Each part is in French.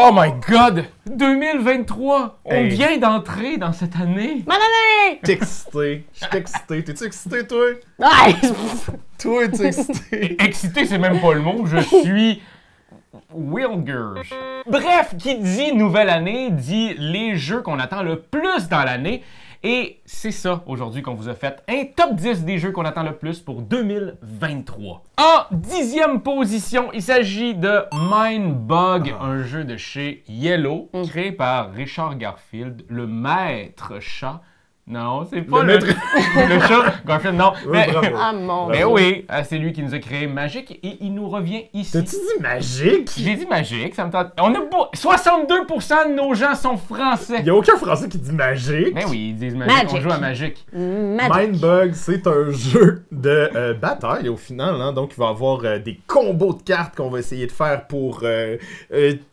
Oh my God! 2023! On vient d'entrer dans cette année! Bonne année! T'es excité. Je suis excité. T'es-tu excité, toi? Ouais. Toi, t'es excité. Excité, c'est même pas le mot. Je suis... Wilgers. Bref, qui dit nouvelle année, dit les jeux qu'on attend le plus dans l'année. Et c'est ça, aujourd'hui, qu'on vous a fait un top 10 des jeux qu'on attend le plus pour 2023. En 10e position, il s'agit de Mindbug, un jeu de chez Yellow, créé par Richard Garfield, le maître chat. Non, c'est pas le chat Garfield, non. Mais, Ah mon mais Dieu. oui, c'est lui qui nous a créé Magic et il nous revient ici. T'as-tu dit magique? J'ai dit Magic, ça me tente. On a 62% de nos gens sont français. Y'a aucun français qui dit magique. Ben oui, ils disent Magic, on joue à Magic. Mindbug, c'est un jeu de bataille au final, hein? Donc il va y avoir des combos de cartes qu'on va essayer de faire pour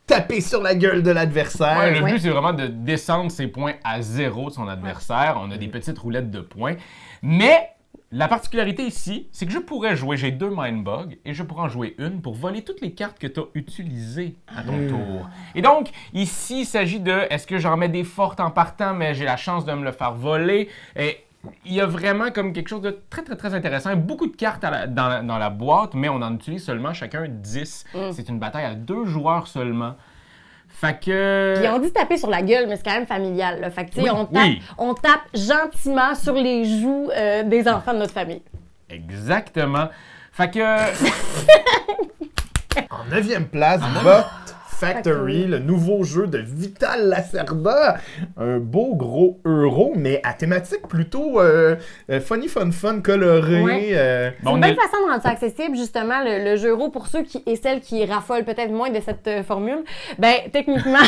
taper sur la gueule de l'adversaire. Ouais, le but, c'est vraiment de descendre ses points à 0 de son adversaire. On a des petites roulettes de points. Mais la particularité ici, c'est que je pourrais jouer, j'ai 2 Mindbug, et je pourrais en jouer une pour voler toutes les cartes que tu as utilisées à ton tour. Et donc, ici, il s'agit de, est-ce que j'en mets des fortes en partant, mais j'ai la chance de me le faire voler? Et il y a vraiment comme quelque chose de très intéressant. Beaucoup de cartes dans la boîte, mais on en utilise seulement chacun 10. C'est une bataille à 2 joueurs seulement. Fait que... Puis on dit taper sur la gueule, mais c'est quand même familial. Là. Fait que, tu sais, Oui, on tape gentiment sur les joues des enfants de notre famille. Exactement. Fait que... En 9e place, Bot Factory, le nouveau jeu de Vital Lacerda. Un beau gros euro, mais à thématique plutôt funny, fun, coloré. Ouais. C'est une belle façon de rendre ça accessible, justement, le jeu euro, pour ceux et celles qui raffolent peut-être moins de cette formule. Ben, techniquement,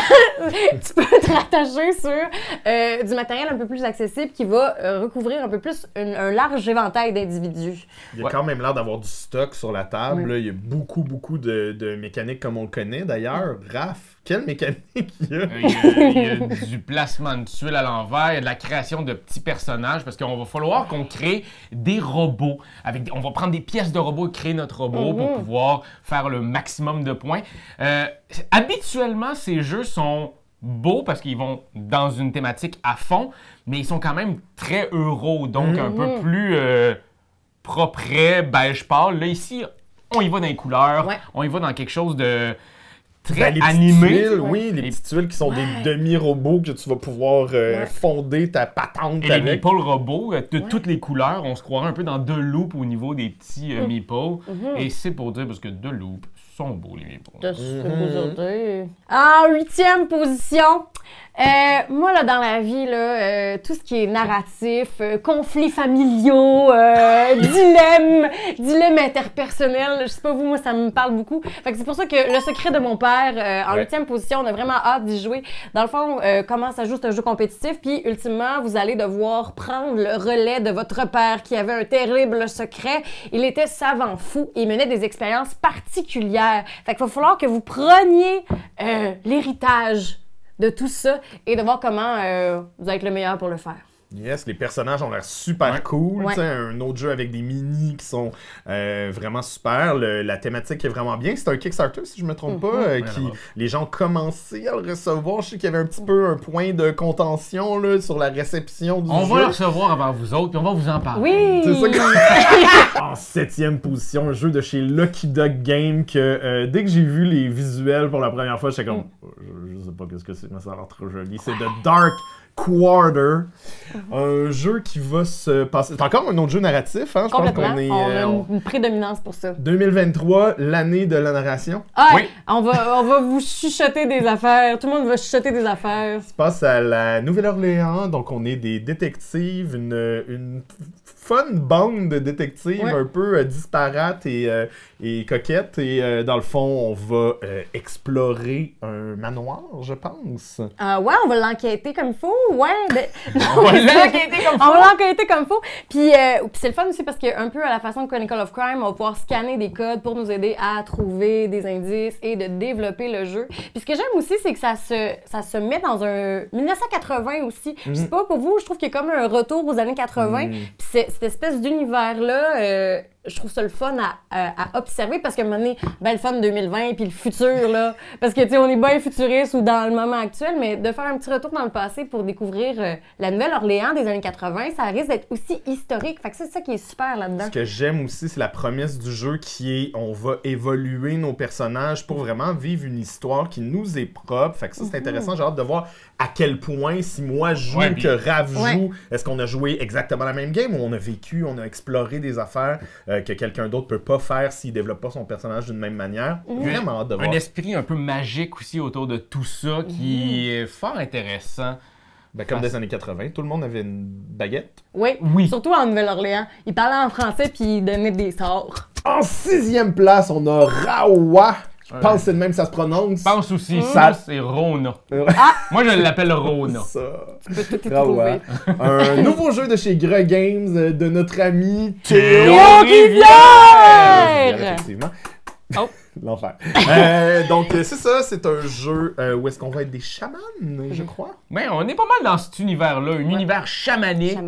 tu peux te rattacher sur du matériel un peu plus accessible qui va recouvrir un peu plus un large éventail d'individus. Il y a quand même l'air d'avoir du stock sur la table. Là. Il y a beaucoup de mécaniques comme on le connaît d'ailleurs. Raph, quelle mécanique il y a? Il y a du placement de tuiles à l'envers, il y a de la création de petits personnages, parce qu'on va falloir qu'on crée des robots. On va prendre des pièces de robots et créer notre robot pour pouvoir faire le maximum de points. Habituellement, ces jeux sont beaux parce qu'ils vont dans une thématique à fond, mais ils sont quand même très euro, donc un peu plus propre, beige pâle. Là, ici, on y va dans les couleurs, on y va dans quelque chose de... très les animé. Tuiles, oui, les petites tuiles qui sont des demi-robots que tu vas pouvoir fonder ta patente et avec. les meeples robots, de toutes les couleurs, on se croirait un peu dans The Loop au niveau des petits meeples. Et c'est pour dire, parce que The Loop sont beaux, les meeples. En 8e position, moi, là, dans la vie, là, tout ce qui est narratif, conflits familiaux, dilemmes interpersonnels, je sais pas vous, moi, ça me parle beaucoup. Fait que c'est pour ça que Le Secret de mon père, en 8e position, on a vraiment hâte d'y jouer. Dans le fond, comment ça joue, c'est un jeu compétitif, puis ultimement, vous allez devoir prendre le relais de votre père qui avait un terrible secret. Il était savant fou et il menait des expériences particulières. Fait qu'il va falloir que vous preniez l'héritage de tout ça et de voir comment vous allez être le meilleur pour le faire. Yes, les personnages ont l'air super cool. Ouais. Un autre jeu avec des minis qui sont vraiment super. La thématique est vraiment bien. C'est un Kickstarter, si je me trompe pas, les gens ont commencé à le recevoir. Je sais qu'il y avait un petit peu un point de contention là, sur la réception du jeu. On va le recevoir avant vous autres, puis on va vous en parler. Oui! C'est ça que... En 7e position, un jeu de chez Lucky Duck Game que dès que j'ai vu les visuels pour la première fois, j'étais comme... Je sais pas qu'est-ce que c'est, mais ça a l'air trop joli. C'est The Dark Quarter, un jeu qui va se passer... C'est encore un autre jeu narratif, hein? Je pense qu'on est... On a une prédominance pour ça. 2023, l'année de la narration. Ah, oui. On va vous chuchoter des affaires. Tout le monde va chuchoter des affaires. Ça se passe à la Nouvelle-Orléans, donc on est des détectives, une fun bande de détectives un peu disparates et coquettes. Et dans le fond, on va explorer un manoir, je pense. Ouais, on va l'enquêter comme il faut. Ouais, ben... On va l'enquêter comme il faut. On va l'enquêter comme il faut. Puis c'est le fun aussi parce qu'un peu à la façon de Chronicle of Crime, on va pouvoir scanner des codes pour nous aider à trouver des indices et de développer le jeu. Puis ce que j'aime aussi, c'est que ça se met dans un 1980 aussi. Je sais pas, pour vous, je trouve qu'il y a comme un retour aux années 80. Puis cette espèce d'univers-là je trouve ça le fun à observer parce qu'à un moment donné, ben, le fun 2020 puis le futur, là, parce que, tu sais, on est bien futuriste ou dans le moment actuel, mais de faire un petit retour dans le passé pour découvrir la Nouvelle-Orléans des années 80, ça risque d'être aussi historique. Fait que c'est ça qui est super là-dedans. Ce que j'aime aussi, c'est la promesse du jeu qui est on va évoluer nos personnages pour vraiment vivre une histoire qui nous est propre. Fait que ça, c'est intéressant. J'ai hâte de voir à quel point, si moi je joue, que Raph joue, est-ce qu'on a joué exactement la même game ou on a vécu, on a exploré des affaires que quelqu'un d'autre peut pas faire s'il développe pas son personnage d'une même manière. Vraiment hâte de voir. Un esprit un peu magique aussi autour de tout ça qui est fort intéressant. Ben, comme des années 80, tout le monde avait une baguette. Oui. Surtout en Nouvelle-Orléans. Ils parlaient en français puis ils donnaient des sorts. En 6e place, on a Rawa. Je pense que c'est de même que ça se prononce. Je pense aussi, ça c'est Rona. Moi je l'appelle Rona. Ça. Tu peux tout y trouver. Un nouveau jeu de chez Greg Games de notre ami Théo Rivière! Effectivement. Oh. L'enfer. Donc, c'est ça, c'est un jeu où est-ce qu'on va être des chamans, je crois. Mais on est pas mal dans cet univers-là, un univers chamanique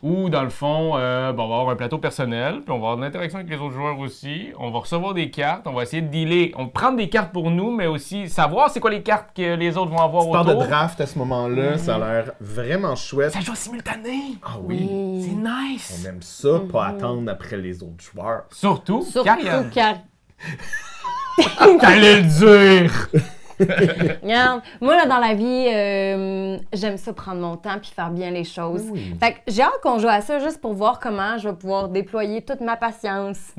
où, dans le fond, on va avoir un plateau personnel, puis on va avoir de l'interaction avec les autres joueurs aussi. On va recevoir des cartes, on va essayer de dealer, on va prendre des cartes pour nous, mais aussi savoir c'est quoi les cartes que les autres vont avoir autour. Tu parles de draft à ce moment-là, ça a l'air vraiment chouette. Ça joue simultané! Ah oui! C'est nice! On aime ça, pas attendre après les autres joueurs. Surtout car... T'allais le dire! Regarde, moi, là, dans la vie, j'aime ça prendre mon temps puis faire bien les choses. Oui. Fait que j'ai hâte qu'on joue à ça juste pour voir comment je vais pouvoir déployer toute ma patience.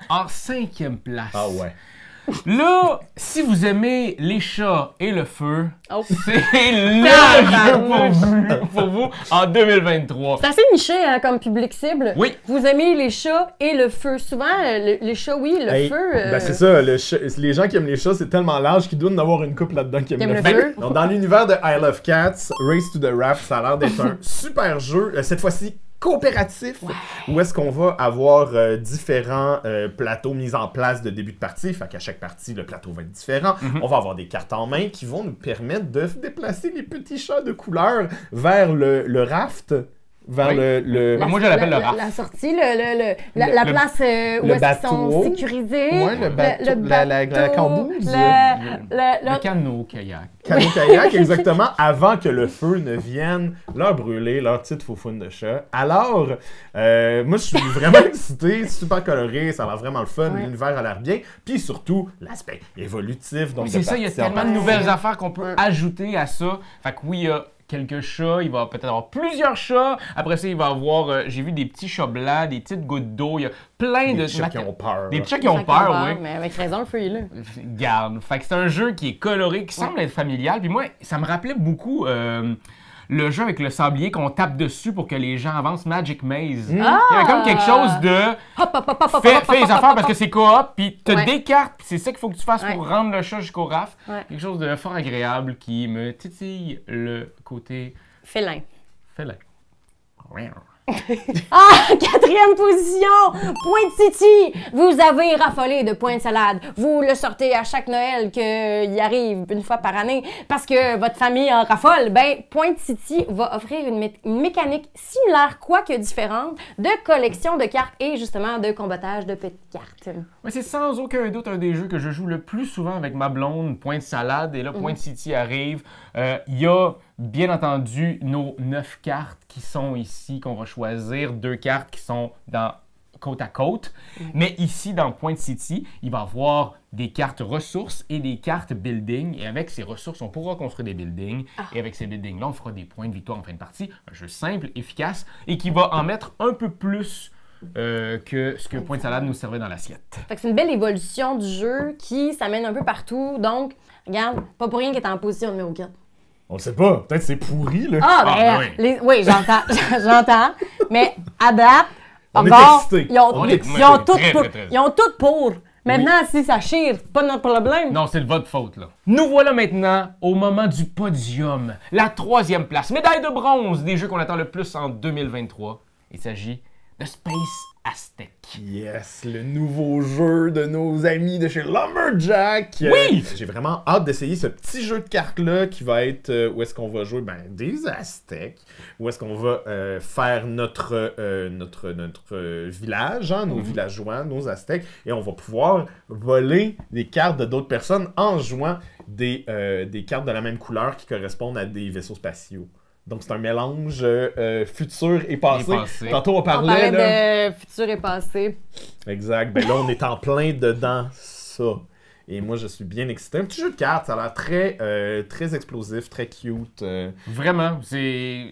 En 5e place. Ah ouais. Là, si vous aimez les chats et le feu, c'est le jeu pour vous en 2023. C'est assez niché hein, comme public cible. Oui. Vous aimez les chats et le feu. Souvent, les chats, oui, le feu... Ben c'est ça, les gens qui aiment les chats, c'est tellement large qu'ils doivent en avoir une couple là-dedans qui aiment le feu. Donc, dans l'univers de I Love Cats, Race to the Raft, ça a l'air d'être un super jeu. Cette fois-ci, coopératif, où est-ce qu'on va avoir différents plateaux mis en place de début de partie. Fait qu'à chaque partie, le plateau va être différent. On va avoir des cartes en main qui vont nous permettre de déplacer les petits chats de couleur vers le raft. Vers moi, je l'appelle le raft. La sortie, la place où est-ce qu'ils sont sécurisés. Oui, le bateau, la cambouze. Le canot-kayak. Canot-kayak, exactement, avant que le feu ne vienne leur brûler leur petite foufoune de chat. Alors, moi, je suis vraiment excité, super coloré, ça a l'air vraiment le fun, l'univers a l'air bien, puis surtout, l'aspect évolutif. Donc c'est ça, il y a tellement de nouvelles affaires qu'on peut ajouter à ça. Fait que oui, il y a quelques chats, il va peut-être avoir plusieurs chats. Après ça, il va avoir, j'ai vu des petits chats blancs, des petites gouttes d'eau. Il y a plein de... Des chats qui ont peur. Des chats qui ont peur, oui. Mais avec raison, le feu est là. Garde. Fait que c'est un jeu qui est coloré, qui semble être familial. Puis moi, ça me rappelait beaucoup... le jeu avec le sablier qu'on tape dessus pour que les gens avancent, Magic Maze. Il y avait comme quelque chose de... Fais les affaires parce que c'est coop, puis t'as des cartes, puis c'est ça qu'il faut que tu fasses pour rendre le chat jusqu'au raft. Quelque chose de fort agréable qui me titille le côté... Félin. Quatrième position, Pointe City. Vous avez raffolé de points de salade. Vous le sortez à chaque Noël qu'il arrive une fois par année parce que votre famille en raffole. Ben, Pointe City va offrir une mécanique similaire, quoique différente, de collection de cartes et justement de combattage de petites cartes. Mais c'est sans aucun doute un des jeux que je joue le plus souvent avec ma blonde, Pointe Salade. Et là, Pointe City arrive. Il y a bien entendu nos 9 cartes qui sont ici, qu'on va choisir. 2 cartes qui sont dans côte à côte. Mais ici, dans Pointe City, il va y avoir des cartes ressources et des cartes building. Et avec ces ressources, on pourra construire des buildings. Et avec ces buildings-là, on fera des points de victoire en fin de partie. Un jeu simple, efficace et qui va en mettre un peu plus que ce que Pointe Salade nous servait dans l'assiette. Fait que c'est une belle évolution du jeu qui s'amène un peu partout. Donc, regarde, pas pour rien qu'il est en position numéro 4. On le sait pas, peut-être c'est pourri, là. Oui, j'entends. Mais à date, on encore, est excité. Ils ont tout pour. Maintenant, si ça chire, pas notre problème. Non, c'est de votre faute, là. Nous voilà maintenant au moment du podium. La 3e place. Médaille de bronze des jeux qu'on attend le plus en 2023. Il s'agit de Space Aztec. Yes, le nouveau jeu de nos amis de chez Lumberjack. Oui! J'ai vraiment hâte d'essayer ce petit jeu de cartes-là qui va être où est-ce qu'on va jouer des Aztèques, où est-ce qu'on va faire notre village, nos villageois, nos Aztèques, et on va pouvoir voler des cartes de d'autres personnes en jouant des cartes de la même couleur qui correspondent à des vaisseaux spatiaux. Donc, c'est un mélange futur et passé. Tantôt, on parlait de futur et passé. Exact. Ben là, on est en plein dedans ça. Et moi, je suis bien excité. Un petit jeu de cartes, ça a l'air très explosif, très cute. Vraiment, c'est...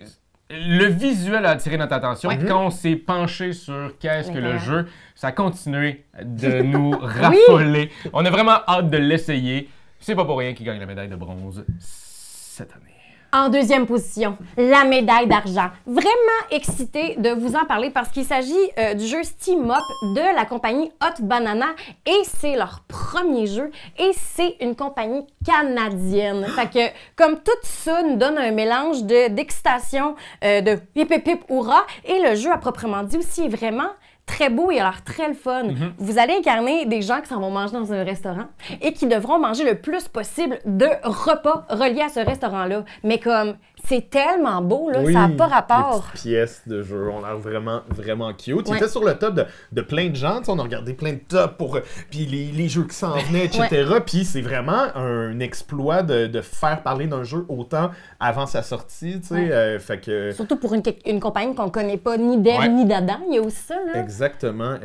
Le visuel a attiré notre attention. Quand on s'est penché sur qu'est-ce que le jeu, ça a continué de nous raffoler. On a vraiment hâte de l'essayer. C'est pas pour rien qu'il gagne la médaille de bronze cette année. En deuxième position, la médaille d'argent. Vraiment excitée de vous en parler parce qu'il s'agit du jeu Steam Up de la compagnie Hot Banana et c'est leur premier jeu et c'est une compagnie canadienne. Fait que comme tout ça nous donne un mélange d'excitation, de hip hip hip hurrah et le jeu à proprement dit aussi est vraiment très beau et a l'air très le fun. Vous allez incarner des gens qui s'en vont manger dans un restaurant et qui devront manger le plus possible de repas reliés à ce restaurant-là. Mais comme, c'est tellement beau, là, ça n'a pas rapport. Les petites pièces de jeu ont l'air vraiment cute. Il était sur le top de plein de gens. On a regardé plein de tops pour puis les jeux qui s'en venaient, etc. Puis c'est vraiment un exploit de faire parler d'un jeu autant avant sa sortie. Fait que... Surtout pour une compagnie qu'on ne connaît pas ni d'Ève ni d'Adam. Il y a aussi ça. Là. Exactement.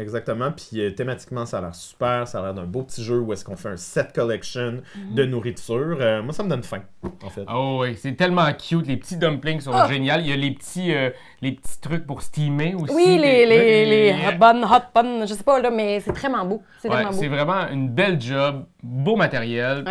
Puis thématiquement, ça a l'air super. Ça a l'air d'un beau petit jeu où est-ce qu'on fait un set collection de nourriture. Moi, ça me donne faim, en fait. Oh oui, c'est tellement cute. Les petits dumplings sont géniaux. Il y a les petits trucs pour steamer aussi. Oui, les hot buns, je sais pas, là, mais c'est vraiment beau. C'est vraiment beau. C'est vraiment une belle job, beau matériel.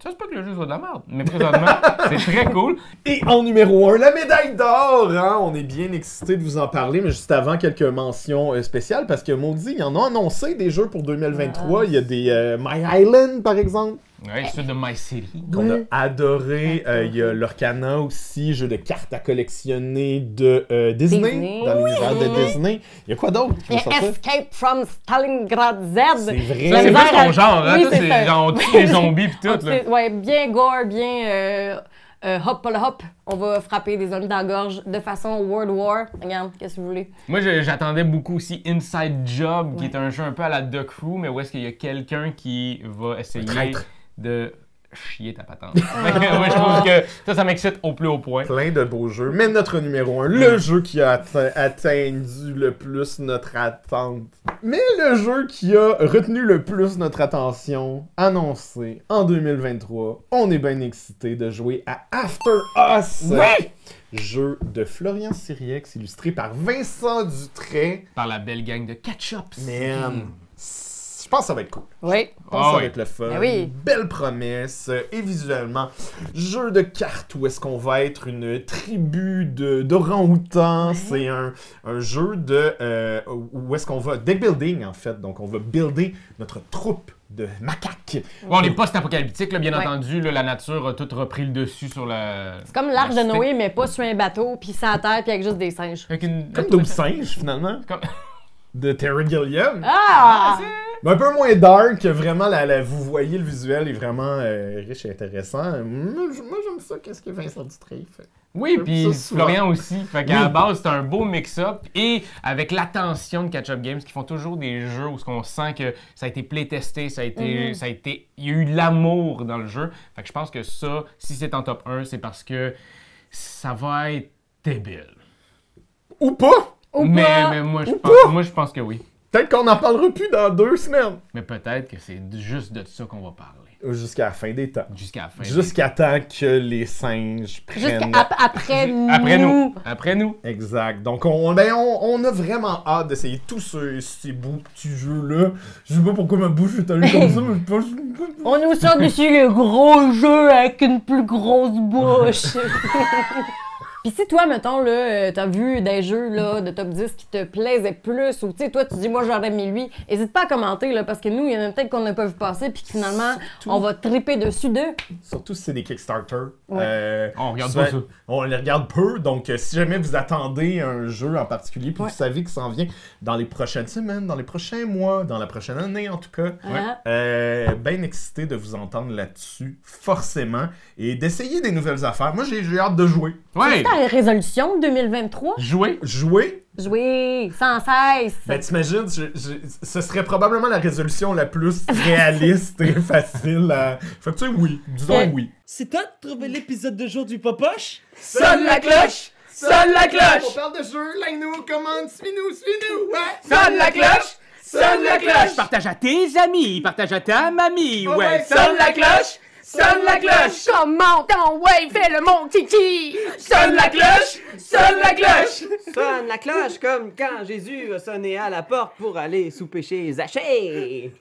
Ça se peut que le jeu soit de la merde, mais présentement, c'est très cool. Et en numéro 1, la médaille d'or! On est bien excités de vous en parler, mais juste avant, quelques mentions spéciales, parce que maudit, il y en a annoncé des jeux pour 2023. Il y a des My Island, par exemple. Oui, ceux de My City. Qu'on a adoré. Il y a l'Orcana aussi, jeu de cartes à collectionner de Disney, dans l'univers de Disney. Il y a quoi d'autre? Il y a Escape from Stalingrad Z. C'est vrai. C'est pas son genre, hein? C'est genre on tue les zombies pis tout. Ouais, bien gore, bien hop, hop. On va frapper des zombies dans la gorge de façon World War. Regarde, qu'est-ce que vous voulez? Moi, j'attendais beaucoup aussi Inside Job, qui est un jeu un peu à la Duck Crew, mais où est-ce qu'il y a quelqu'un qui va essayer de chier ta patente. Moi, je trouve que ça m'excite au plus haut point. Plein de beaux jeux. Mais notre numéro 1, le jeu qui a atteint le plus notre attente. Mais le jeu qui a retenu le plus notre attention, annoncé en 2023. On est bien excités de jouer à After Us. Oui! Jeu de Florian Siriex, illustré par Vincent Dutray. Par la belle gang de Ketchup. Man, je pense que ça va être cool. Oui. Je pense que ça va être le fun. Ben oui. Belle promesse. Et visuellement, jeu de cartes où est-ce qu'on va être une tribu d'orang-outans. C'est un jeu où est-ce qu'on va... Deck building, en fait. Donc, on va builder notre troupe de macaques. Bon, on n'est pas post-apocalyptique, bien entendu. Là, la nature a tout repris le dessus sur la... C'est comme l'arche de Noé, mais pas sur un bateau, puis sans terre, puis avec juste des singes. Comme 12 singes, finalement. De Terry Gilliam. Un peu moins dark, vraiment, vous voyez, le visuel est vraiment riche et intéressant. Moi, j'aime ça, qu'est-ce que Vincent Dutray fait. Oui, puis Florian aussi. Fait qu'à la base, c'est un beau mix-up. Et avec l'attention de Catch-Up Games, qui font toujours des jeux où on sent que ça a été playtesté, il y a eu l'amour dans le jeu. Fait que je pense que ça, si c'est en top 1, c'est parce que ça va être débile. Ou pas! Mais moi, je pense que oui. Peut-être qu'on n'en parlera plus dans 2 semaines. Mais peut-être que c'est juste de ça qu'on va parler. Jusqu'à la fin des temps. Jusqu'à temps que les singes prennent... Après nous. Après nous. Exact. Donc, on a vraiment hâte d'essayer tous ces beaux petits jeux-là. Je sais pas pourquoi ma bouche est allée comme ça, mais je pense... On nous sort dessus le gros jeu avec une plus grosse bouche. Puis si toi, mettons, là, t'as vu des jeux là, de top 10 qui te plaisaient plus, ou tu sais, toi, tu dis, moi, j'aurais mis lui, n'hésite pas à commenter, là, parce que nous, il y en a peut-être qu'on n'a pas vu passer, puis finalement, on va triper dessus d'eux. Surtout si c'est des Kickstarter. On regarde pas ça. On les regarde peu, donc si jamais vous attendez un jeu en particulier, puis vous savez qu'il s'en vient dans les prochaines semaines, dans les prochains mois, dans la prochaine année en tout cas, bien excité de vous entendre là-dessus, forcément, et d'essayer des nouvelles affaires. Moi, j'ai hâte de jouer. Ouais! C'est ta résolution 2023? Jouer? Jouer? Jouer, sans cesse! Ben, t'imagines, ce serait probablement la résolution la plus réaliste et facile à... Fait que tu sais, oui. Disons oui. C'est toi de trouver l'épisode de jour du Popoche? Sonne la cloche! Sonne la cloche! On parle de jeu, like-nous, commande, suis-nous, ouais! Sonne la cloche! Sonne la cloche! Partage à tes amis, partage à ta mamie, ouais! Sonne la cloche! Sonne la cloche! Comment ton ouais, fais le mon kiki! Sonne la cloche! Sonne la cloche! Sonne la cloche comme quand Jésus a sonné à la porte pour aller souper chez Zachée.